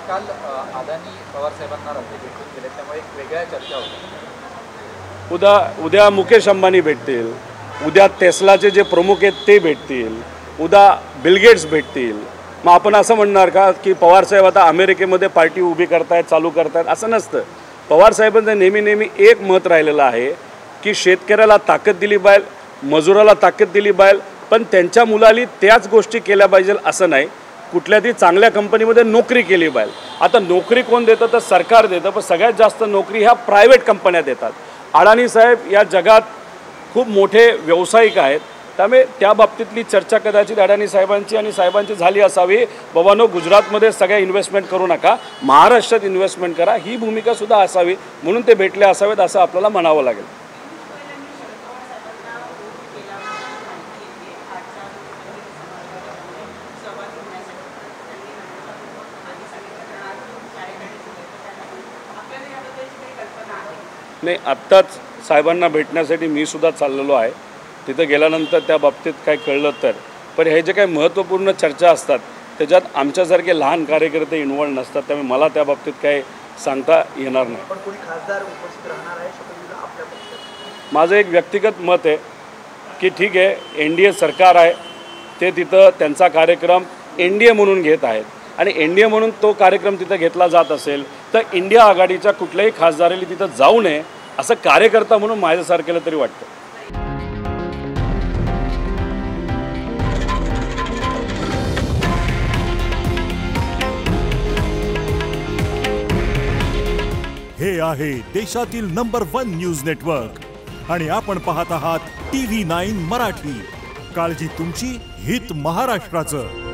काल अदानी पवार साहेबांना रात्री भेटून गेले, त्यामुळे एक वेगळ्या चर्चा होती। उद्या मुकेश अंबानी भेटतील, उद्या टेस्लाचे जे प्रमुख आहेत ते भेटतील, उद्या बिल गेट्स भेटतील। मग आपण असं म्हणणार का की पवार साहेब आता अमेरिकेमध्ये पार्टी उभी करतायत, चालू करतायत? असं नसतं। पवार साहेबांचं नेहमी एक मत राहिलेलं आहे की शेतकऱ्याला ताकद दिली पाहिजे, मजुराला ताकद दिली पाहिजे, पण त्यांच्या मुलाली त्याच गोष्टी केल्या पाहिजे असं नाही। कुठल्या तरी चांगल्या कंपनीमध्ये नोकरी केली पाहिजे। आता नोकरी कोण देतं तर सरकार देतं, पण सगळ्यात जास्त नोकरी ह्या प्रायव्हेट कंपन्या देतात। अडाणी साहेब या जगात खूप मोठे व्यावसायिक आहेत, त्यामुळे त्या बाबतीतली चर्चा कदाचित अडाणी साहेबांची आणि साहेबांची झाली असावी। बाबांनो, गुजरातमध्ये सगळ्या इन्व्हेस्टमेंट करू नका, महाराष्ट्रात इन्व्हेस्टमेंट करा, ही भूमिकासुद्धा असावी, म्हणून ते भेटले असावेत असं आपल्याला म्हणावं लागेल। नाही, आत्ताच साहेबांना भेटण्यासाठी मी सुद्धा चाललेलो आहे। तिथं गेल्यानंतर त्या बाबतीत काय कळलं तर, पण हे जे काही महत्त्वपूर्ण चर्चा असतात त्याच्यात आमच्यासारखे लहान कार्यकर्ते इन्व्हॉल्व नसतात, त्यामुळे मला त्या बाबतीत काय सांगता येणार नाही। पण कोणी खासदार उपस्थित राहणार आहे शपथविधीला आपल्या पक्षात? माझं एक व्यक्तिगत मत आहे की ठीक आहे, NDA सरकार आहे, ते तिथं त्यांचा कार्यक्रम NDA म्हणून घेत आहेत, आणि NDA म्हणून तो कार्यक्रम तिथं घेतला जात असेल तर इंडिया आघाडीच्या कुठल्याही खासदाराला तिथं जाऊ नये असं कार्यकर्ता म्हणून माझ्यासारखेला तरी वाटतं। हे आहे देशातील नंबर 1 न्यूज नेटवर्क आणि आपण पाहत आहात TV9 मराठी। काळजी तुमची, हित महाराष्ट्राचं।